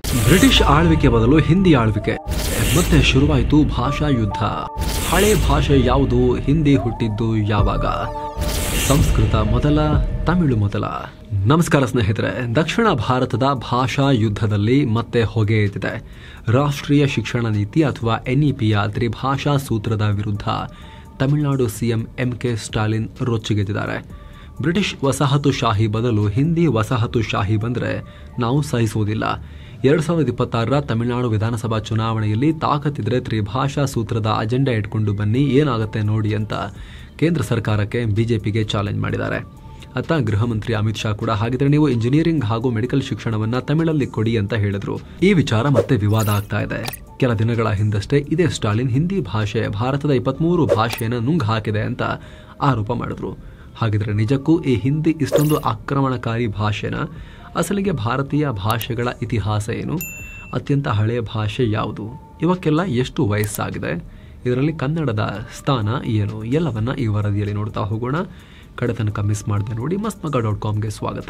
British ಆಳ್ವಿಕೆ ಬದಲು ಹಿಂದಿ ಆಳ್ವಿಕೆ ಮತ್ತೆ ಶುರುವಾಯಿತು ಭಾಷಾ ಯುದ್ಧ. ಹಳೆ ಭಾಷೆ ಯಾವುದು, ಹಿಂದಿ ಹುಟ್ಟಿದ್ದು ಯಾವಾಗ, ಸಂಸ್ಕೃತ ಮೊದಲ, ತಮಿಳು ಮೊದಲ? ನಮಸ್ಕಾರ ಸ್ನೇಹಿತರೆ, ದಕ್ಷಿಣ ಭಾರತದ ಭಾಷಾ ಯುದ್ಧದಲ್ಲಿ ಮತ್ತೆ ಹೊಗೆ ಎದ್ದಿದೆ. ರಾಷ್ಟ್ರೀಯ ಶಿಕ್ಷಣ ನೀತಿ ಅಥವಾ NEPಯ ತ್ರಿಭಾಷಾ ಸೂತ್ರದ ವಿರುದ್ಧ ತಮಿಳುನಾಡು ಸಿಎಂ MK ಸ್ಟಾಲಿನ್ ರೊಚ್ಚಿಗೆದ್ದಿದ್ದಾರೆ. ಬ್ರಿಟಿಷ್ ವಸಾಹತುಶಾಹಿ ಬದಲು ಹಿಂದಿ ವಸಾಹತುಶಾಹಿ ಬಂದರೆ ನಾವು ಸಹಿಸುವುದಿಲ್ಲ. 2026ರ ತಮಿಳುನಾಡು ವಿಧಾನಸಭಾ ಚುನಾವಣೆಯಲ್ಲಿ ತಾಕತ್ತಿದ್ರೆ ತ್ರಿಭಾಷಾ ಸೂತ್ರದ ಅಜೆಂಡಾ ಇಟ್ಕೊಂಡು ಬನ್ನಿ, ಏನಾಗುತ್ತೆ ನೋಡಿ ಅಂತ ಕೇಂದ್ರ ಸರ್ಕಾರಕ್ಕೆ ಬಿಜೆಪಿಗೆ ಚಾಲೆಂಜ್ ಮಾಡಿದ್ದಾರೆ. ಅತ್ತ ಗೃಹ ಮಂತ್ರಿ ಅಮಿತ್ ಶಾ ಕೂಡ ಹಾಗಿದ್ರೆ ನೀವು ಇಂಜಿನಿಯರಿಂಗ್ ಹಾಗೂ ಮೆಡಿಕಲ್ ಶಿಕ್ಷಣವನ್ನ ತಮಿಳಲ್ಲಿ ಕೊಡಿ ಅಂತ ಹೇಳಿದ್ರು. ಈ ವಿಚಾರ ಮತ್ತೆ ವಿವಾದ ಆಗ್ತಾ ಇದೆ. ಕೆಲ ದಿನಗಳ ಹಿಂದಷ್ಟೇ ಇದೇ ಸ್ಟಾಲಿನ್ ಹಿಂದಿ ಭಾಷೆ ಭಾರತದ 23 ಭಾಷೆಯನ್ನು ನುಂಗ್ ಹಾಕಿದೆ ಅಂತ ಆರೋಪ ಮಾಡಿದ್ರು. ಹಾಗಿದ್ರೆ ನಿಜಕ್ಕೂ ಈ ಹಿಂದಿ ಇಷ್ಟೊಂದು ಆಕ್ರಮಣಕಾರಿ ಭಾಷೆನ? ಅಸಲಿಗೆ ಭಾರತೀಯ ಭಾಷೆಗಳ ಇತಿಹಾಸ ಏನು? ಅತ್ಯಂತ ಹಳೆಯ ಭಾಷೆ ಯಾವುದು? ಇವಕ್ಕೆಲ್ಲ ಎಷ್ಟು ವಯಸ್ಸಾಗಿದೆ? ಇದರಲ್ಲಿ ಕನ್ನಡದ ಸ್ಥಾನ ಏನು? ಎಲ್ಲವನ್ನ ಈ ವರದಿಯಲ್ಲಿ ನೋಡ್ತಾ ಹೋಗೋಣ. ಕಡೆ ತನಕ ಮಿಸ್ ಮಾಡದೆ ನೋಡಿ. mastmagga.comಗೆ ಸ್ವಾಗತ.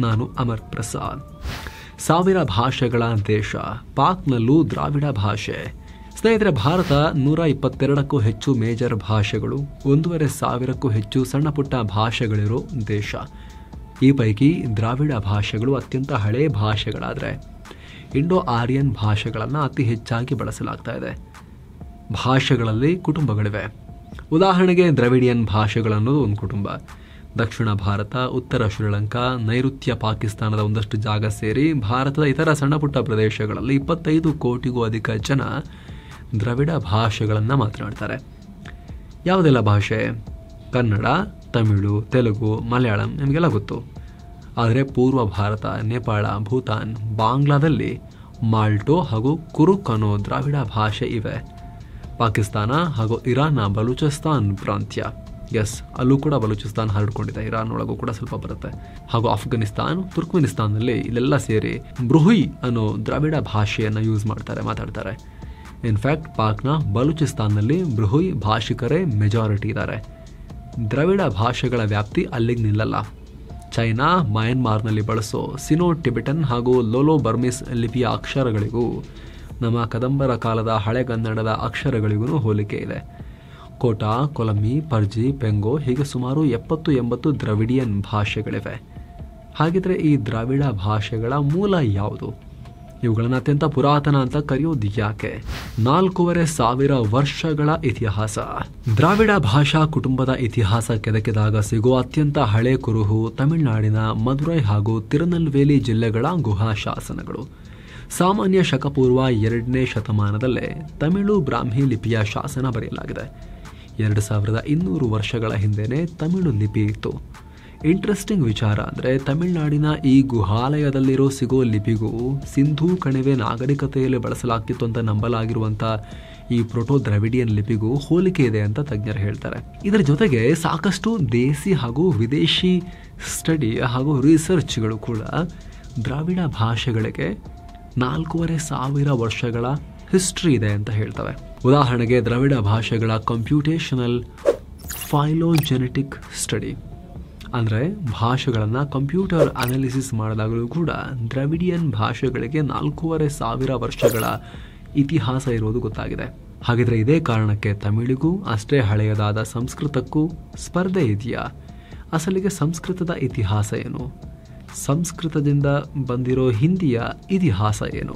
ನಾನು ಅಮರ್ ಪ್ರಸಾದ್. 1000 ಭಾಷೆಗಳ ದೇಶ, ಪಾಕ್ನಲ್ಲೂ ದ್ರಾವಿಡ ಭಾಷೆ. ಸ್ನೇಹಿತರೆ, ಭಾರತ 122ಕ್ಕೂ ಹೆಚ್ಚು ಮೇಜರ್ ಭಾಷೆಗಳು, 1500ಕ್ಕೂ ಹೆಚ್ಚು ಸಣ್ಣ ಪುಟ್ಟ ಭಾಷೆಗಳಿರೋ ದೇಶ. ಈ ಪೈಕಿ ದ್ರಾವಿಡ ಭಾಷೆಗಳು ಅತ್ಯಂತ ಹಳೆಯ ಭಾಷೆಗಳಾದರೆ ಇಂಡೋ ಆರ್ಯನ್ ಭಾಷೆಗಳನ್ನು ಅತಿ ಹೆಚ್ಚಾಗಿ ಬಳಸಲಾಗ್ತಾ ಇದೆ. ಭಾಷೆಗಳಲ್ಲಿ ಕುಟುಂಬಗಳಿವೆ. ಉದಾಹರಣೆಗೆ ದ್ರವಿಡಿಯನ್ ಭಾಷೆಗಳನ್ನೋದು ಒಂದು ಕುಟುಂಬ. ದಕ್ಷಿಣ ಭಾರತ, ಉತ್ತರ ಶ್ರೀಲಂಕಾ, ನೈಋತ್ಯ ಪಾಕಿಸ್ತಾನದ ಒಂದಷ್ಟು ಜಾಗ ಸೇರಿ ಭಾರತದ ಇತರ ಸಣ್ಣ ಪುಟ್ಟ ಪ್ರದೇಶಗಳಲ್ಲಿ 25 ಕೋಟಿಗೂ ಅಧಿಕ ಜನ ದ್ರವಿಡ ಭಾಷೆಗಳನ್ನು ಮಾತನಾಡ್ತಾರೆ. ಯಾವುದೆಲ್ಲ ಭಾಷೆ? ಕನ್ನಡ, ತಮಿಳು, ತೆಲುಗು, ಮಲಯಾಳಂ ನಿಮಗೆಲ್ಲ ಗೊತ್ತು. ಆದರೆ ಪೂರ್ವ ಭಾರತ, ನೇಪಾಳ, ಭೂತಾನ್, ಬಾಂಗ್ಲಾದಲ್ಲಿ ಮಾಲ್ಟೋ ಹಾಗೂ ಕುರುಕ್ ಅನ್ನೋ ದ್ರಾವಿಡ ಭಾಷೆ ಇವೆ. ಪಾಕಿಸ್ತಾನ ಹಾಗೂ ಇರಾನ್ನ ಬಲೂಚಿಸ್ತಾನ್ ಪ್ರಾಂತ್ಯ, ಅಲ್ಲೂ ಕೂಡ ಬಲೂಚಿಸ್ತಾನ್ ಹರಡ್ಕೊಂಡಿದೆ. ಇರಾನ್ ಒಳಗೂ ಕೂಡ ಸ್ವಲ್ಪ ಬರುತ್ತೆ. ಹಾಗೂ ಅಫ್ಘಾನಿಸ್ತಾನ್, ತುರ್ಕ್ಮೆನಿಸ್ತಾನ್ನಲ್ಲಿ ಇಲ್ಲೆಲ್ಲ ಸೇರಿ ಬ್ರುಹುಯಿ ಅನ್ನೋ ದ್ರಾವಿಡ ಭಾಷೆಯನ್ನು ಮಾತಾಡ್ತಾರೆ. ಇನ್ಫ್ಯಾಕ್ಟ್ ಪಾಕ್ನ ಬಲೂಚಿಸ್ತಾನ್ನಲ್ಲಿ ಬ್ರುಹುಯಿ ಭಾಷಿಕರೇ ಮೆಜಾರಿಟಿ ಇದ್ದಾರೆ. ದ್ರಾವಿಡ ಭಾಷೆಗಳ ವ್ಯಾಪ್ತಿ ಅಲ್ಲಿಗೆ ನಿಲ್ಲಲ್ಲ. ಚೈನಾ, ಮಯನ್ಮಾರ್ನಲ್ಲಿ ಬಳಸೋ ಸಿನೋ ಟಿಬೆಟನ್ ಹಾಗೂ ಲೋಲೋ ಬರ್ಮಿಸ್ ಲಿಪಿಯ ಅಕ್ಷರಗಳಿಗೂ ನಮ್ಮ ಕದಂಬರ ಕಾಲದ ಹಳೆಗನ್ನಡದ ಅಕ್ಷರಗಳಿಗೂ ಹೋಲಿಕೆ ಇದೆ. ಕೋಟಾ, ಕೊಲಮಿ, ಪರ್ಜಿ, ಪೆಂಗೋ ಹೀಗೆ ಸುಮಾರು 70-80 ದ್ರವಿಡಿಯನ್ ಭಾಷೆಗಳಿವೆ. ಹಾಗಿದ್ರೆ ಈ ದ್ರಾವಿಡ ಭಾಷೆಗಳ ಮೂಲ ಯಾವುದು? ಇವುಗಳನ್ನು ಅತ್ಯಂತ ಪುರಾತನ ಅಂತ ಕರೆಯೋದು ಯಾಕೆ? 4500 ವರ್ಷಗಳ ಇತಿಹಾಸ. ದ್ರಾವಿಡ ಭಾಷಾ ಕುಟುಂಬದ ಇತಿಹಾಸ ಕೆದಕಿದಾಗ ಸಿಗೋ ಅತ್ಯಂತ ಹಳೆ ಕುರುಹು ತಮಿಳುನಾಡಿನ ಮದುರೈ ಹಾಗೂ ತಿರುನಲ್ವೇಲಿ ಜಿಲ್ಲೆಗಳ ಗುಹಾ ಶಾಸನಗಳು. ಸಾಮಾನ್ಯ ಶಕಪೂರ್ವ 2ನೇ ಶತಮಾನದಲ್ಲೇ ತಮಿಳು ಬ್ರಾಹ್ಮಿ ಲಿಪಿಯ ಶಾಸನ ಬರೆಯಲಾಗಿದೆ. 2200 ವರ್ಷಗಳ ಹಿಂದೆನೇ ತಮಿಳು ಲಿಪಿ ಇತ್ತು. ಇಂಟ್ರೆಸ್ಟಿಂಗ್ ವಿಚಾರ ಅಂದರೆ ತಮಿಳುನಾಡಿನ ಈ ಗುಹಾಲಯದಲ್ಲಿರೋ ಸಿಗೋ ಲಿಪಿಗೂ ಸಿಂಧೂ ಕಣಿವೆ ನಾಗರಿಕತೆಯಲ್ಲಿ ಬಳಸಲಾಗ್ತಿತ್ತು ಅಂತ ನಂಬಲಾಗಿರುವಂಥ ಈ ಪ್ರೋಟೋ ದ್ರವಿಡಿಯನ್ ಲಿಪಿಗೂ ಹೋಲಿಕೆ ಇದೆ ಅಂತ ತಜ್ಞರು ಹೇಳ್ತಾರೆ. ಇದರ ಜೊತೆಗೆ ಸಾಕಷ್ಟು ದೇಸಿ ಹಾಗೂ ವಿದೇಶಿ ಸ್ಟಡಿ ಹಾಗೂ ರಿಸರ್ಚ್ಗಳು ಕೂಡ ದ್ರಾವಿಡ ಭಾಷೆಗಳಿಗೆ 4500 ವರ್ಷಗಳ ಹಿಸ್ಟ್ರಿ ಇದೆ ಅಂತ ಹೇಳ್ತವೆ. ಉದಾಹರಣೆಗೆ ದ್ರಾವಿಡ ಭಾಷೆಗಳ ಕಂಪ್ಯೂಟೇಷನಲ್ ಫೈಲೋಜೆನೆಟಿಕ್ ಸ್ಟಡಿ ಅಂದರೆ ಭಾಷೆಗಳನ್ನು ಕಂಪ್ಯೂಟರ್ ಅನಾಲಿಸಿಸ್ ಮಾಡಿದಾಗಲೂ ಕೂಡ ದ್ರಾವಿಡಿಯನ್ ಭಾಷೆಗಳಿಗೆ 4500 ವರ್ಷಗಳ ಇತಿಹಾಸ ಇರುವುದು ಗೊತ್ತಾಗಿದೆ. ಹಾಗಿದ್ರೆ ಇದೇ ಕಾರಣಕ್ಕೆ ತಮಿಳಿಗೂ ಅಷ್ಟೇ ಹಳೆಯದಾದ ಸಂಸ್ಕೃತಕ್ಕೂ ಸ್ಪರ್ಧೆ ಇದೆಯಾ? ಅಸಲಿಗೆ ಸಂಸ್ಕೃತದ ಇತಿಹಾಸ ಏನು? ಸಂಸ್ಕೃತದಿಂದ ಬಂದಿರೋ ಹಿಂದಿಯ ಇತಿಹಾಸ ಏನು?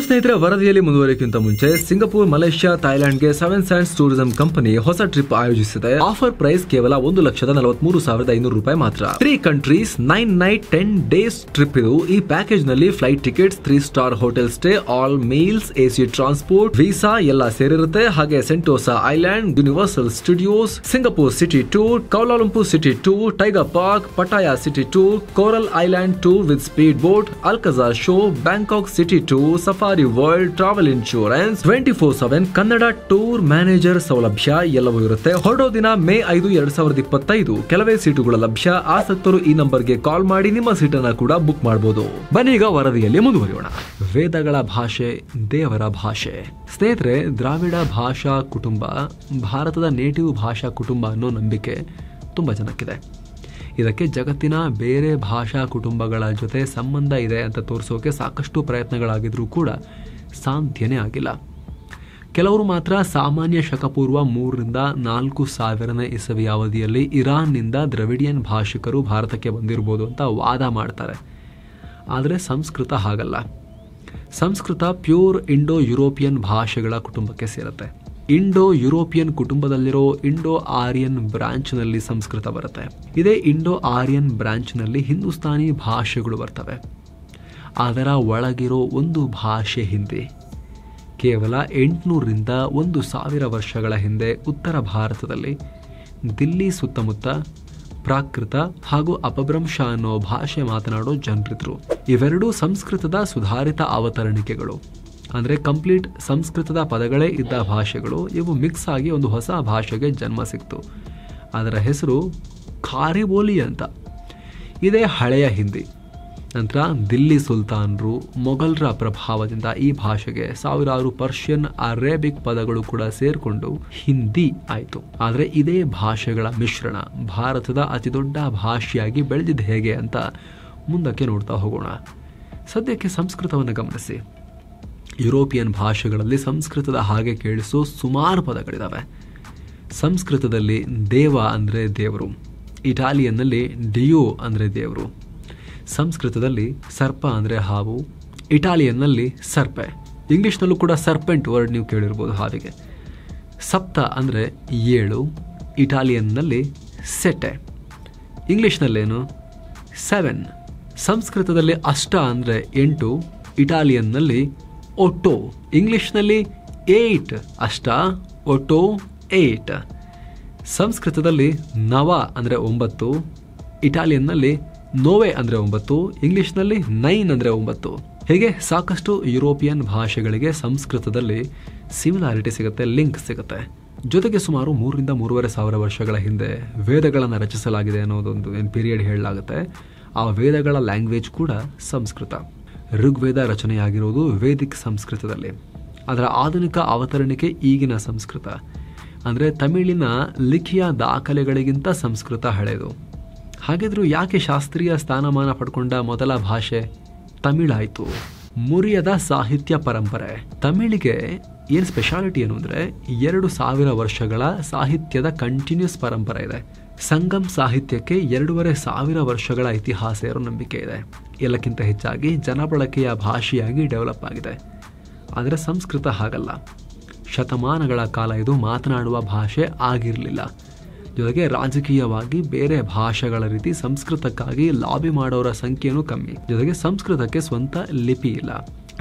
ಸ್ನೇಹಿತರೆ, ವರದಿಯಲ್ಲಿ ಮುಂದುವರಿಯಕ್ಕಿಂತ ಮುಂಚೆ ಸಿಂಗಪೂರ್, ಮಲೇಷ್ಯಾ, ಥೈಲ್ಯಾಂಡ್ಗೆ 7 Sands ಟೂರಿಸಂ ಕಂಪನಿ ಹೊಸ ಟ್ರಿಪ್ ಆಯೋಜಿಸಿದೆ. ಆಫರ್ ಪ್ರೈಸ್ ಕೇವಲ 1,43,500 ರೂಪಾಯಿ ಮಾತ್ರ. 3 ಕಂಟ್ರೀಸ್ 9 ನೈಟ್ 10 ಡೇಸ್ ಟ್ರಿಪ್ ಇದು. ಈ ಪ್ಯಾಕೇಜ್ ನಲ್ಲಿ flight tickets, 3 star hotel stay, all meals, AC transport, visa ಎಲ್ಲ ಸೇರಿರುತ್ತೆ. ಹಾಗೆ Sentosa island, Universal Studios, Singapore city tour, Kuala Lumpur city tour, tiger park, Pattaya city tour, coral island tour with speed boat, Alcazar show, Bangkok city tour, Safari World, travel insurance, 24/7 Kannada tour manager ಸೌಲಭ್ಯ ಎಲ್ಲವೂ ಇರುತ್ತೆ. ಹೊರಡೋ ದಿನ ಮೇ 5, 2025. ಕೆಲವೇ ಸೀಟುಗಳ ಲಭ್ಯ. ಆಸಕ್ತರು ಈ ನಂಬರ್ಗೆ ಕಾಲ್ ಮಾಡಿ ನಿಮ್ಮ ಸೀಟನ್ನು ಕೂಡ ಬುಕ್ ಮಾಡಬಹುದು. ಬನ್ನಿ ಈಗ ವರದಿಯಲ್ಲಿ ಮುಂದುವರಿಯೋಣ. ವೇದಗಳ ಭಾಷೆ, ದೇವರ ಭಾಷೆ. ಸ್ನೇಹಿತರೆ, ದ್ರಾವಿಡ ಭಾಷಾ ಕುಟುಂಬ ಭಾರತದ ನೇಟಿವ್ ಭಾಷಾ ಕುಟುಂಬ ಅನ್ನೋ ನಂಬಿಕೆ ತುಂಬ ಜನಕ್ಕಿದೆ. ಇದಕ್ಕೆ ಜಗತ್ತಿನ ಬೇರೆ ಭಾಷಾ ಕುಟುಂಬಗಳ ಜೊತೆ ಸಂಬಂಧ ಇದೆ ಅಂತ ತೋರಿಸೋಕೆ ಸಾಕಷ್ಟು ಪ್ರಯತ್ನಗಳಾಗಿದ್ರೂ ಕೂಡ ಸಾಧ್ಯನೇ ಆಗಿಲ್ಲ. ಕೆಲವರು ಮಾತ್ರ ಸಾಮಾನ್ಯ ಶಕಪೂರ್ವ 3,000-4,000 ಇಸವಿ ಅವಧಿಯಲ್ಲಿ ಇರಾನ್ನಿಂದ ದ್ರವಿಡಿಯನ್ ಭಾಷಿಕರು ಭಾರತಕ್ಕೆ ಬಂದಿರಬಹುದು ಅಂತ ವಾದ ಮಾಡ್ತಾರೆ. ಆದರೆ ಸಂಸ್ಕೃತ ಹಾಗಲ್ಲ. ಸಂಸ್ಕೃತ ಪ್ಯೂರ್ ಇಂಡೋ ಯುರೋಪಿಯನ್ ಭಾಷೆಗಳ ಕುಟುಂಬಕ್ಕೆ ಸೇರುತ್ತೆ. ಇಂಡೋ ಯುರೋಪಿಯನ್ ಕುಟುಂಬದಲ್ಲಿರೋ ಇಂಡೋ ಆರ್ಯನ್ ಬ್ರಾಂಚ್ನಲ್ಲಿ ಸಂಸ್ಕೃತ ಬರುತ್ತೆ. ಇದೇ ಇಂಡೋ ಆರ್ಯನ್ ಬ್ರಾಂಚ್ನಲ್ಲಿ ಹಿಂದೂಸ್ತಾನಿ ಭಾಷೆಗಳು ಬರ್ತವೆ. ಅದರ ಒಳಗಿರೋ ಒಂದು ಭಾಷೆ ಹಿಂದಿ. ಕೇವಲ 800ರಿಂದ 1,000 ವರ್ಷಗಳ ಹಿಂದೆ ಉತ್ತರ ಭಾರತದಲ್ಲಿ ದಿಲ್ಲಿ ಸುತ್ತಮುತ್ತ ಪ್ರಾಕೃತ ಹಾಗೂ ಅಪಭ್ರಂಶ ಅನ್ನೋ ಭಾಷೆ ಮಾತನಾಡೋ ಜನರಿದ್ರು. ಇವೆರಡೂ ಸಂಸ್ಕೃತದ ಸುಧಾರಿತ ಅವತರಣಿಕೆಗಳು. ಅಂದರೆ ಕಂಪ್ಲೀಟ್ ಸಂಸ್ಕೃತದ ಪದಗಳೇ ಇದ್ದ ಭಾಷೆಗಳು. ಇವು ಮಿಕ್ಸ್ ಆಗಿ ಒಂದು ಹೊಸ ಭಾಷೆಗೆ ಜನ್ಮ ಸಿಕ್ತು. ಅದರ ಹೆಸರು ಖಾರಿಬೋಲಿ ಅಂತ. ಇದೇ ಹಳೆಯ ಹಿಂದಿ. ನಂತರ ದಿಲ್ಲಿ ಸುಲ್ತಾನರು ಮೊಘಲರ ಪ್ರಭಾವದಿಂದ ಈ ಭಾಷೆಗೆ ಸಾವಿರಾರು ಪರ್ಷಿಯನ್ ಅರೇಬಿಕ್ ಪದಗಳು ಕೂಡ ಸೇರ್ಕೊಂಡು ಹಿಂದಿ ಆಯಿತು. ಆದರೆ ಇದೇ ಭಾಷೆಗಳ ಮಿಶ್ರಣ ಭಾರತದ ಅತಿದೊಡ್ಡ ಭಾಷೆಯಾಗಿ ಬೆಳೆದಿದ್ದು ಹೇಗೆ ಅಂತ ಮುಂದಕ್ಕೆ ನೋಡ್ತಾ ಹೋಗೋಣ. ಸದ್ಯಕ್ಕೆ ಸಂಸ್ಕೃತವನ್ನು ಗಮನಿಸಿ. ಯುರೋಪಿಯನ್ ಭಾಷೆಗಳಲ್ಲಿ ಸಂಸ್ಕೃತದ ಹಾಗೆ ಕೇಳಿಸೋ ಸುಮಾರು ಪದಗಳಿದಾವೆ. ಸಂಸ್ಕೃತದಲ್ಲಿ ದೇವ ಅಂದರೆ ದೇವರು, ಇಟಾಲಿಯನ್ನಲ್ಲಿ ಡಿಯೋ ಅಂದರೆ ದೇವರು, ಸಂಸ್ಕೃತದಲ್ಲಿ ಸರ್ಪ ಅಂದರೆ ಹಾವು, ಇಟಾಲಿಯನ್ನಲ್ಲಿ ಸರ್ಪೆ, ಇಂಗ್ಲಿಷ್ನಲ್ಲೂ ಕೂಡ ಸರ್ಪೆಂಟ್ ವರ್ಡ್ ನೀವು ಕೇಳಿರ್ಬೋದು ಹಾವಿಗೆ. ಸಪ್ತ ಅಂದರೆ 7, ಇಟಾಲಿಯನ್ನಲ್ಲಿ ಸೆಟೆ, ಇಂಗ್ಲಿಷ್ನಲ್ಲೇನು 7. ಸಂಸ್ಕೃತದಲ್ಲಿ ಅಷ್ಟ ಅಂದರೆ 8, ಇಟಾಲಿಯನ್ನಲ್ಲಿ ಒಟ್ಟೋ, ಇಂಗ್ಲಿಷ್ನಲ್ಲಿ 8. ಅಷ್ಟ ಒಟ್ಟೋ 8. ಸಂಸ್ಕೃತದಲ್ಲಿ ನವ ಅಂದರೆ 9, ಇಟಾಲಿಯನ್ನಲ್ಲಿ ನೋವೆ ಅಂದರೆ 9, ಇಂಗ್ಲಿಷ್ನಲ್ಲಿ 9 ಅಂದರೆ 9. ಹೀಗೆ ಸಾಕಷ್ಟು ಯುರೋಪಿಯನ್ ಭಾಷೆಗಳಿಗೆ ಸಂಸ್ಕೃತದಲ್ಲಿ ಸಿಮಿಲಾರಿಟಿ ಸಿಗುತ್ತೆ, ಲಿಂಕ್ ಸಿಗುತ್ತೆ. ಜೊತೆಗೆ ಸುಮಾರು 3,000 ರಿಂದ 3,500 ವರ್ಷಗಳ ಹಿಂದೆ ವೇದಗಳನ್ನು ರಚಿಸಲಾಗಿದೆ ಅನ್ನೋದೊಂದು ಪೀರಿಯಡ್ ಹೇಳಲಾಗುತ್ತೆ. ಆ ವೇದಗಳ ಲ್ಯಾಂಗ್ವೇಜ್ ಕೂಡ ಸಂಸ್ಕೃತ. ಋಗ್ವೇದ ರಚನೆಯಾಗಿರೋದು ವೇದಿಕ್ ಸಂಸ್ಕೃತದಲ್ಲಿ. ಅದರ ಆಧುನಿಕ ಅವತರಣಿಕೆ ಈಗಿನ ಸಂಸ್ಕೃತ. ಅಂದರೆ ತಮಿಳಿನ ಲಿಖಿತ ದಾಖಲೆಗಳಿಗಿಂತ ಸಂಸ್ಕೃತ ಹಳೆಯದು. ಹಾಗಿದ್ರೂ ಯಾಕೆ ಶಾಸ್ತ್ರೀಯ ಸ್ಥಾನಮಾನ ಪಡ್ಕೊಂಡ ಮೊದಲ ಭಾಷೆ ತಮಿಳಾಯಿತು? ಮುರಿಯದ ಸಾಹಿತ್ಯ ಪರಂಪರೆ. ತಮಿಳಿಗೆ ಏನು ಸ್ಪೆಷಾಲಿಟಿ ಏನು ಅಂದರೆ 2,000 ವರ್ಷಗಳ ಸಾಹಿತ್ಯದ ಕಂಟಿನ್ಯೂಸ್ ಪರಂಪರೆ ಇದೆ. ಸಂಗಮ್ ಸಾಹಿತ್ಯಕ್ಕೆ 2,500 ವರ್ಷಗಳ ಇತಿಹಾಸ ಇರೋ ನಂಬಿಕೆ ಇದೆ. ಎಲ್ಲಕ್ಕಿಂತ ಹೆಚ್ಚಾಗಿ ಜನಬಳಕೆಯ ಭಾಷೆಯಾಗಿ ಡೆವಲಪ್ ಆಗಿದೆ. ಆದರೆ ಸಂಸ್ಕೃತ ಹಾಗಲ್ಲ. ಶತಮಾನಗಳ ಕಾಲ ಇದು ಮಾತನಾಡುವ ಭಾಷೆ ಆಗಿರಲಿಲ್ಲ. ಜೊತೆಗೆ ರಾಜಕೀಯವಾಗಿ ಬೇರೆ ಭಾಷೆಗಳ ರೀತಿ ಸಂಸ್ಕೃತಕ್ಕಾಗಿ ಲಾಬಿ ಮಾಡೋರ ಸಂಖ್ಯೆನೂ ಕಮ್ಮಿ. ಜೊತೆಗೆ ಸಂಸ್ಕೃತಕ್ಕೆ ಸ್ವಂತ ಲಿಪಿ ಇಲ್ಲ.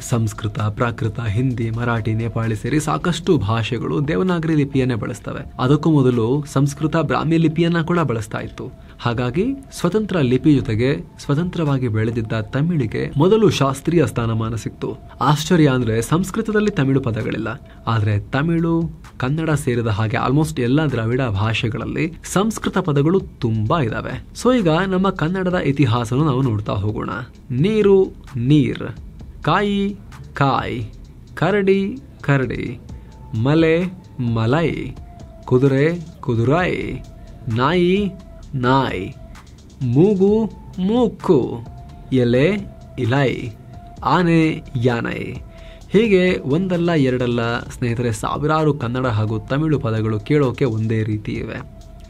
ಸಂಸ್ಕೃತ, ಪ್ರಾಕೃತ, ಹಿಂದಿ, ಮರಾಠಿ, ನೇಪಾಳಿ ಸೇರಿ ಸಾಕಷ್ಟು ಭಾಷೆಗಳು ದೇವನಾಗರಿ ಲಿಪಿಯನ್ನೇ ಬಳಸ್ತವೆ. ಅದಕ್ಕೂ ಮೊದಲು ಸಂಸ್ಕೃತ ಬ್ರಾಹ್ಮಿ ಲಿಪಿಯನ್ನ ಕೂಡ ಬಳಸ್ತಾ ಇತ್ತು. ಹಾಗಾಗಿ ಸ್ವತಂತ್ರ ಲಿಪಿ ಜೊತೆಗೆ ಸ್ವತಂತ್ರವಾಗಿ ಬೆಳೆದಿದ್ದ ತಮಿಳಿಗೆ ಮೊದಲು ಶಾಸ್ತ್ರೀಯ ಸ್ಥಾನಮಾನ ಸಿಕ್ತು. ಆಶ್ಚರ್ಯ ಅಂದ್ರೆ ಸಂಸ್ಕೃತದಲ್ಲಿ ತಮಿಳು ಪದಗಳಿಲ್ಲ. ಆದ್ರೆ ತಮಿಳು, ಕನ್ನಡ ಸೇರಿದ ಹಾಗೆ ಆಲ್ಮೋಸ್ಟ್ ಎಲ್ಲ ದ್ರಾವಿಡ ಭಾಷೆಗಳಲ್ಲಿ ಸಂಸ್ಕೃತ ಪದಗಳು ತುಂಬಾ ಇದಾವೆ. ಸೊ ಈಗ ನಮ್ಮ ಕನ್ನಡದ ಇತಿಹಾಸನು ನಾವು ನೋಡ್ತಾ ಹೋಗೋಣ. ನೀರು, ನೀರ್, ಕಾಯಿ, ಕಾಯ್, ಕರಡಿ, ಕರಡಿ, ಮಲೆ, ಮಲೈ, ಕುದುರೆ, ಕುದುರೈ, ನಾಯಿ, ನಾಯಿ, ಮೂಗು, ಮೂಕು, ಎಲೆ, ಇಲೈ, ಆನೆ, ಯಾನೈ. ಹೀಗೆ ಒಂದಲ್ಲ ಎರಡಲ್ಲ ಸ್ನೇಹಿತರೆ, ಸಾವಿರಾರು ಕನ್ನಡ ಹಾಗೂ ತಮಿಳು ಪದಗಳು ಕೇಳೋಕೆ ಒಂದೇ ರೀತಿ ಇವೆ.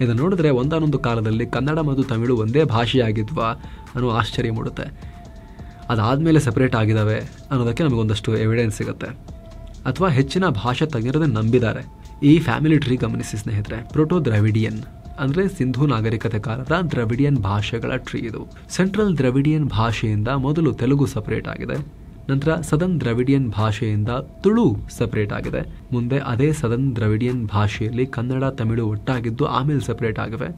ಇದನ್ನು ನೋಡಿದ್ರೆ ಒಂದಾನೊಂದು ಕಾಲದಲ್ಲಿ ಕನ್ನಡ ಮತ್ತು ತಮಿಳು ಒಂದೇ ಭಾಷೆಯಾಗಿದ್ವಾ ಅನ್ನೋ ಆಶ್ಚರ್ಯ ಮೂಡುತ್ತೆ. ಅದಾದಮೇಲೆ ಸೆಪರೇಟ್ ಆಗಿದ್ದಾವೆ ಅನ್ನೋದಕ್ಕೆ ನಮಗೊಂದಷ್ಟು ಎವಿಡೆನ್ಸ್ ಸಿಗುತ್ತೆ. ಅಥವಾ ಹೆಚ್ಚಿನ ಭಾಷೆ ತಜ್ಞರನ್ನು ನಂಬಿದ್ದಾರೆ. ಈ ಫ್ಯಾಮಿಲಿ ಟ್ರೀ ಗಮನಿಸಿ ಸ್ನೇಹಿತರೆ. ಪ್ರೋಟೋ ದ್ರವಿಡಿಯನ್ ಅಂದರೆ ಸಿಂಧೂ ನಾಗರಿಕತೆ ಕಾಲದ ದ್ರವಿಡಿಯನ್ ಭಾಷೆಗಳ ಟ್ರೀ ಇದು. ಸೆಂಟ್ರಲ್ ದ್ರವಿಡಿಯನ್ ಭಾಷೆಯಿಂದ ಮೊದಲು ತೆಲುಗು ಸಪರೇಟ್ ಆಗಿದೆ. ನಂತರ ಸದರ್ನ್ ದ್ರವಿಡಿಯನ್ ಭಾಷೆಯಿಂದ ತುಳು ಸಪರೇಟ್ ಆಗಿದೆ. ಮುಂದೆ ಅದೇ ಸದರ್ನ್ ದ್ರವಿಡಿಯನ್ ಭಾಷೆಯಲ್ಲಿ ಕನ್ನಡ, ತಮಿಳು ಒಟ್ಟಾಗಿದ್ದು ಆಮೇಲೆ ಸಪರೇಟ್ ಆಗಿವೆ.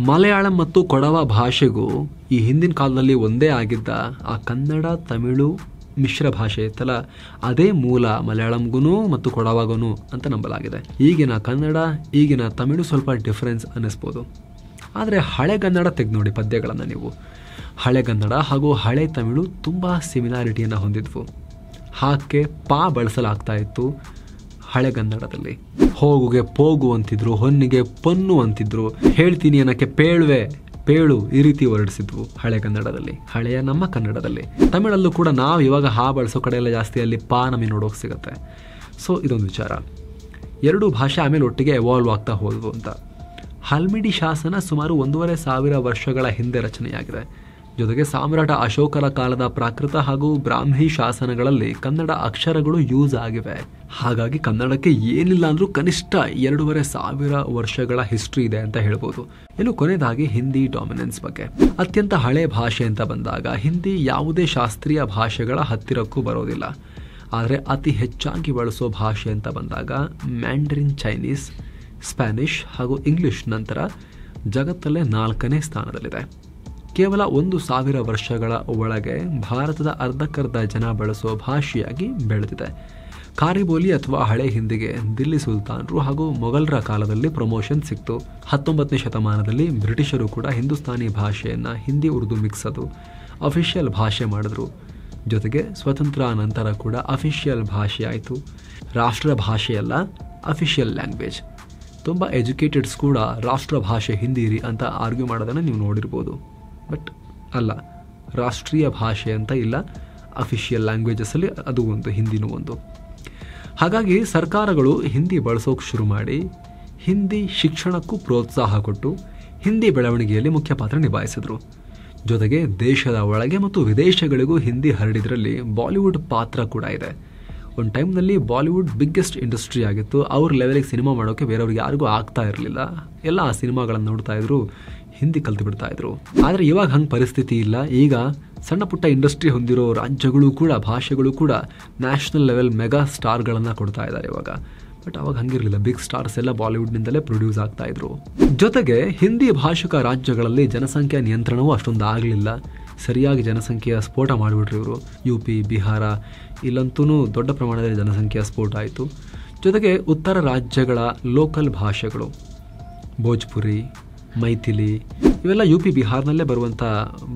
ಮಲಯಾಳಂ ಮತ್ತು ಕೊಡವ ಭಾಷೆಗೂ ಈ ಹಿಂದಿನ ಕಾಲದಲ್ಲಿ ಒಂದೇ ಆಗಿದ್ದ ಆ ಕನ್ನಡ ತಮಿಳು ಮಿಶ್ರ ಭಾಷೆ ಇತ್ತಲ್ಲ, ಅದೇ ಮೂಲ ಮಲಯಾಳಂಗೂ ಮತ್ತು ಕೊಡವಾಗೂ ಅಂತ ನಂಬಲಾಗಿದೆ. ಈಗಿನ ಕನ್ನಡ, ಈಗಿನ ತಮಿಳು ಸ್ವಲ್ಪ ಡಿಫರೆನ್ಸ್ ಅನ್ನಿಸ್ಬೋದು. ಆದರೆ ಹಳೆಗನ್ನಡ ತೆಗೆದು ನೋಡಿ ಪದ್ಯಗಳನ್ನು ನೀವು. ಹಳೆಗನ್ನಡ ಹಾಗೂ ಹಳೆ ತಮಿಳು ತುಂಬ ಸಿಮಿಲಾರಿಟಿಯನ್ನು ಹೊಂದಿದ್ವು. ಹಾಗೆ ಪಾ ಬಳಸಲಾಗ್ತಾ ಇತ್ತು ಹಳೆಗನ್ನಡದಲ್ಲಿ. ಹೋಗುಗೆ ಪೋಗು ಅಂತಿದ್ರು, ಹೊನ್ನಿಗೆ ಪೊನ್ನು ಅಂತಿದ್ರು, ಹೇಳ್ತೀನಿ ಅನ್ನಕ್ಕೆ ಪೇಳ್ವೆ ಪೇಳು ಈ ರೀತಿ ಹೊರಡಿಸಿದ್ವು ಹಳೆ ಕನ್ನಡದಲ್ಲಿ, ಹಳೆಯ ನಮ್ಮ ಕನ್ನಡದಲ್ಲಿ. ತಮಿಳಲ್ಲೂ ಕೂಡ ನಾವು ಇವಾಗ ಹಾ ಬಳಸೋ ಕಡೆ ಎಲ್ಲ ಜಾಸ್ತಿ ಅಲ್ಲಿ ಪಾ ನಮಗೆ ನೋಡೋಕೆ ಸಿಗುತ್ತೆ. ಸೊ ಇದೊಂದು ವಿಚಾರ. ಎರಡೂ ಭಾಷೆ ಆಮೇಲೆ ಒಟ್ಟಿಗೆ ಎವಾಲ್ವ್ ಆಗ್ತಾ ಹೋದ್ವು ಅಂತ. ಹಲ್ಮಿಡಿ ಶಾಸನ ಸುಮಾರು 1500 ವರ್ಷಗಳ ಹಿಂದೆ ರಚನೆಯಾಗಿದೆ. ಜೊತೆಗೆ ಸಾಮ್ರಾಟ ಅಶೋಕರ ಕಾಲದ ಪ್ರಾಕೃತ ಹಾಗೂ ಬ್ರಾಹ್ಮಿ ಶಾಸನಗಳಲ್ಲಿ ಕನ್ನಡ ಅಕ್ಷರಗಳು ಯೂಸ್ ಆಗಿವೆ. ಹಾಗಾಗಿ ಕನ್ನಡಕ್ಕೆ ಏನಿಲ್ಲ ಅಂದ್ರೂ ಕನಿಷ್ಠ 2500 ವರ್ಷಗಳ ಹಿಸ್ಟ್ರಿ ಇದೆ ಅಂತ ಹೇಳ್ಬೋದು. ಇನ್ನು ಕೊನೆಯದಾಗಿ ಹಿಂದಿ ಡಾಮಿನೆನ್ಸ್ ಬಗ್ಗೆ. ಅತ್ಯಂತ ಹಳೆ ಭಾಷೆ ಅಂತ ಬಂದಾಗ ಹಿಂದಿ ಯಾವುದೇ ಶಾಸ್ತ್ರೀಯ ಭಾಷೆಗಳ ಹತ್ತಿರಕ್ಕೂ ಬರೋದಿಲ್ಲ. ಆದರೆ ಅತಿ ಹೆಚ್ಚಾಗಿ ಬಳಸೋ ಭಾಷೆ ಅಂತ ಬಂದಾಗ ಮ್ಯಾಂಡರಿನ್ ಚೈನೀಸ್, ಸ್ಪ್ಯಾನಿಷ್ ಹಾಗೂ ಇಂಗ್ಲಿಷ್ ನಂತರ ಜಗತ್ತಲ್ಲೇ 4ನೇ ಸ್ಥಾನದಲ್ಲಿದೆ. ಕೇವಲ 1000 ವರ್ಷಗಳ ಒಳಗೆ ಭಾರತದ ಅರ್ಧಕ್ಕರ್ಧ ಜನ ಬಳಸೋ ಭಾಷೆಯಾಗಿ ಬೆಳೆದಿದೆ. ಕಾರಿಬೋಲಿ ಅಥವಾ ಹಳೆ ಹಿಂದಿಗೆ ದಿಲ್ಲಿ ಸುಲ್ತಾನರು ಹಾಗೂ ಮೊಘಲರ ಕಾಲದಲ್ಲಿ ಪ್ರಮೋಷನ್ ಸಿಕ್ತು. 19ನೇ ಶತಮಾನದಲ್ಲಿ ಬ್ರಿಟಿಷರು ಕೂಡ ಹಿಂದೂಸ್ತಾನಿ ಭಾಷೆಯನ್ನು ಹಿಂದಿ ಉರ್ದು ಮಿಕ್ಸ್ ಅದು ಅಫಿಷಿಯಲ್ ಭಾಷೆ ಮಾಡಿದ್ರು. ಜೊತೆಗೆ ಸ್ವತಂತ್ರ ನಂತರ ಕೂಡ ಅಫಿಷಿಯಲ್ ಭಾಷೆ ಆಯಿತು. ರಾಷ್ಟ್ರ ಭಾಷೆಯಲ್ಲ, ಅಫಿಷಿಯಲ್ ಲ್ಯಾಂಗ್ವೇಜ್. ತುಂಬ ಎಜುಕೇಟೆಡ್ಸ್ ಕೂಡ ರಾಷ್ಟ್ರ ಭಾಷೆ ಹಿಂದಿ ಅಂತ ಆರ್ಗ್ಯೂ ಮಾಡೋದನ್ನು ನೀವು ನೋಡಿರ್ಬೋದು. ಬಟ್ ಅಲ್ಲ, ರಾಷ್ಟ್ರೀಯ ಭಾಷೆ ಅಂತ ಇಲ್ಲ, ಅಫಿಷಿಯಲ್ ಲ್ಯಾಂಗ್ವೇಜಸ್ಸಲ್ಲಿ ಅದು ಒಂದು, ಹಿಂದಿನೂ ಒಂದು. ಹಾಗಾಗಿ ಸರ್ಕಾರಗಳು ಹಿಂದಿ ಬಳಸೋಕೆ ಶುರು ಮಾಡಿ ಹಿಂದಿ ಶಿಕ್ಷಣಕ್ಕೂ ಪ್ರೋತ್ಸಾಹ ಕೊಟ್ಟು ಹಿಂದಿ ಬೆಳವಣಿಗೆಯಲ್ಲಿ ಮುಖ್ಯ ಪಾತ್ರ ನಿಭಾಯಿಸಿದ್ರು. ಜೊತೆಗೆ ದೇಶದ ಒಳಗೆ ಮತ್ತು ವಿದೇಶಗಳಿಗೂ ಹಿಂದಿ ಹರಡಿದ್ರಲ್ಲಿ ಬಾಲಿವುಡ್ ಪಾತ್ರ ಕೂಡ ಇದೆ. ಒಂದು ಟೈಮ್ನಲ್ಲಿ ಬಾಲಿವುಡ್ ಬಿಗ್ಗೆಸ್ಟ್ ಇಂಡಸ್ಟ್ರಿ ಆಗಿತ್ತು. ಅವ್ರ ಲೆವೆಲಿಗೆ ಸಿನಿಮಾ ಮಾಡೋಕ್ಕೆ ಬೇರೆಯವ್ರಿಗೆ ಯಾರಿಗೂ ಆಗ್ತಾ ಇರಲಿಲ್ಲ. ಎಲ್ಲ ಆ ಸಿನಿಮಾಗಳನ್ನು ನೋಡ್ತಾ ಇದ್ರು, ಹಿಂದಿ ಕಲ್ತು ಬಿಡ್ತಾ ಇದ್ರು. ಆದರೆ ಇವಾಗ ಹಂಗೆ ಪರಿಸ್ಥಿತಿ ಇಲ್ಲ. ಈಗ ಸಣ್ಣ ಪುಟ್ಟ ಇಂಡಸ್ಟ್ರಿ ಹೊಂದಿರೋ ರಾಜ್ಯಗಳು ಕೂಡ, ಭಾಷೆಗಳು ಕೂಡ ನ್ಯಾಷನಲ್ ಲೆವೆಲ್ ಮೆಗಾ ಸ್ಟಾರ್ಗಳನ್ನು ಕೊಡ್ತಾ ಇದ್ದಾರೆ ಇವಾಗ. ಬಟ್ ಅವಾಗ ಹಂಗಿರಲಿಲ್ಲ. ಬಿಗ್ ಸ್ಟಾರ್ಸ್ ಎಲ್ಲ ಬಾಲಿವುಡ್ನಿಂದಲೇ ಪ್ರೊಡ್ಯೂಸ್ ಆಗ್ತಾ ಇದ್ರು. ಜೊತೆಗೆ ಹಿಂದಿ ಭಾಷಿಕ ರಾಜ್ಯಗಳಲ್ಲಿ ಜನಸಂಖ್ಯಾ ನಿಯಂತ್ರಣವೂ ಅಷ್ಟೊಂದು ಆಗಲಿಲ್ಲ. ಸರಿಯಾಗಿ ಜನಸಂಖ್ಯೆಯ ಸ್ಫೋಟ ಮಾಡಿಬಿಟ್ರು ಇವರು. UP, ಬಿಹಾರ ಇಲ್ಲಂತೂ ದೊಡ್ಡ ಪ್ರಮಾಣದಲ್ಲಿ ಜನಸಂಖ್ಯೆಯ ಸ್ಫೋಟ ಆಯಿತು. ಜೊತೆಗೆ ಉತ್ತರ ರಾಜ್ಯಗಳ ಲೋಕಲ್ ಭಾಷೆಗಳು ಭೋಜ್ಪುರಿ, ಮೈಥಿಲಿ ಇವೆಲ್ಲ UP, ಬಿಹಾರ್ನಲ್ಲೇ ಬರುವಂಥ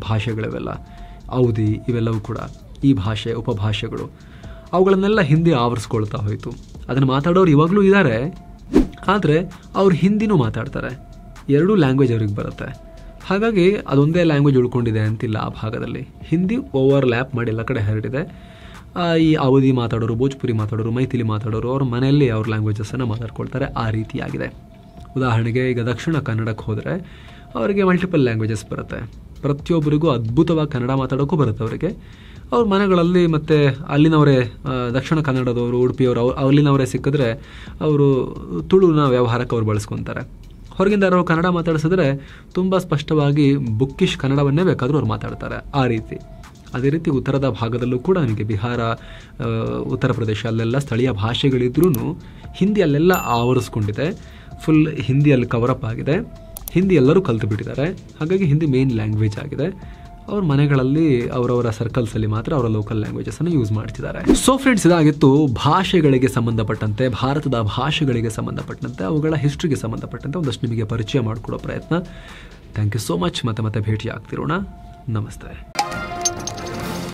ಭಾಷೆಗಳಿವೆಲ್ಲ. ಔದಿ ಇವೆಲ್ಲವೂ ಕೂಡ ಈ ಭಾಷೆ ಉಪಭಾಷೆಗಳು. ಅವುಗಳನ್ನೆಲ್ಲ ಹಿಂದಿ ಆವರಿಸ್ಕೊಳ್ತಾ ಹೋಯಿತು. ಅದನ್ನು ಮಾತಾಡೋರು ಇವಾಗಲೂ ಇದ್ದಾರೆ, ಆದರೆ ಅವ್ರು ಹಿಂದಿನೂ ಮಾತಾಡ್ತಾರೆ. ಎರಡೂ ಲ್ಯಾಂಗ್ವೇಜ್ ಅವ್ರಿಗೆ ಬರುತ್ತೆ. ಹಾಗಾಗಿ ಅದೊಂದೇ ಲ್ಯಾಂಗ್ವೇಜ್ ಉಳ್ಕೊಂಡಿದೆ ಅಂತಿಲ್ಲ ಆ ಭಾಗದಲ್ಲಿ. ಹಿಂದಿ ಓವರ್ಲ್ಯಾಪ್ ಮಾಡಿ ಎಲ್ಲ ಕಡೆ ಹರಡಿದೆ. ಈ ಅವಧಿ ಮಾತಾಡೋರು, ಭೋಜ್ಪುರಿ ಮಾತಾಡೋರು, ಮೈಥಿಲಿ ಮಾತಾಡೋರು ಅವ್ರ ಮನೆಯಲ್ಲಿ ಅವ್ರ ಲ್ಯಾಂಗ್ವೇಜಸ್ಸನ್ನು ಮಾತಾಡ್ಕೊಳ್ತಾರೆ. ಆ ರೀತಿಯಾಗಿದೆ. ಉದಾಹರಣೆಗೆ ಈಗ ದಕ್ಷಿಣ ಕನ್ನಡಕ್ಕೆ ಹೋದರೆ ಅವರಿಗೆ ಮಲ್ಟಿಪಲ್ ಲ್ಯಾಂಗ್ವೇಜಸ್ ಬರುತ್ತೆ. ಪ್ರತಿಯೊಬ್ಬರಿಗೂ ಅದ್ಭುತವಾಗಿ ಕನ್ನಡ ಮಾತಾಡೋಕ್ಕೂ ಬರುತ್ತೆ ಅವರಿಗೆ. ಅವ್ರ ಮನೆಗಳಲ್ಲಿ ಮತ್ತು ಅಲ್ಲಿನವರೇ, ದಕ್ಷಿಣ ಕನ್ನಡದವರು, ಉಡುಪಿಯವರು, ಅಲ್ಲಿನವರೇ ಸಿಕ್ಕಿದ್ರೆ ಅವರು ತುಳುನ ವ್ಯವಹಾರಕ್ಕೆ ಅವ್ರು ಬಳಸ್ಕೊತಾರೆ. ಹೊರಗಿಂದ ಯಾರೋ ಕನ್ನಡ ಮಾತಾಡಿಸಿದ್ರೆ ತುಂಬ ಸ್ಪಷ್ಟವಾಗಿ ಬುಕ್ಕಿಶ್ ಕನ್ನಡವನ್ನೇ ಬೇಕಾದರೂ ಅವ್ರು ಮಾತಾಡ್ತಾರೆ. ಆ ರೀತಿ. ಅದೇ ರೀತಿ ಉತ್ತರದ ಭಾಗದಲ್ಲೂ ಕೂಡ ನಿಮಗೆ ಬಿಹಾರ, ಉತ್ತರ ಪ್ರದೇಶ ಅಲ್ಲೆಲ್ಲ ಸ್ಥಳೀಯ ಭಾಷೆಗಳಿದ್ರೂ ಹಿಂದಿ ಅಲ್ಲೆಲ್ಲ ಆವರಿಸ್ಕೊಂಡಿದೆ. ಫುಲ್ ಹಿಂದಿಯಲ್ಲಿ ಕವರಪ್ ಆಗಿದೆ. ಹಿಂದಿ ಎಲ್ಲರೂ ಕಲ್ತು ಬಿಟ್ಟಿದ್ದಾರೆ. ಹಾಗಾಗಿ ಹಿಂದಿ ಮೇನ್ ಲ್ಯಾಂಗ್ವೇಜ್ ಆಗಿದೆ. ಅವ್ರ ಮನೆಗಳಲ್ಲಿ ಅವರವರ ಸರ್ಕಲ್ಸಲ್ಲಿ ಮಾತ್ರ ಅವರ ಲೋಕಲ್ ಲ್ಯಾಂಗ್ವೇಜಸ್ಸನ್ನು ಯೂಸ್ ಮಾಡ್ತಿದ್ದಾರೆ. ಸೊ ಫ್ರೆಂಡ್ಸ್, ಇದಾಗಿತ್ತು ಭಾಷೆಗಳಿಗೆ ಸಂಬಂಧಪಟ್ಟಂತೆ, ಭಾರತದ ಭಾಷೆಗಳಿಗೆ ಸಂಬಂಧಪಟ್ಟಂತೆ, ಅವುಗಳ ಹಿಸ್ಟ್ರಿಗೆ ಸಂಬಂಧಪಟ್ಟಂತೆ ಒಂದಷ್ಟು ನಿಮಗೆ ಪರಿಚಯ ಮಾಡಿಕೊಡೋ ಪ್ರಯತ್ನ. Thank you so much. ಮತ್ತೆ ಭೇಟಿ ಆಗ್ತಿರೋಣ. ನಮಸ್ತೆ.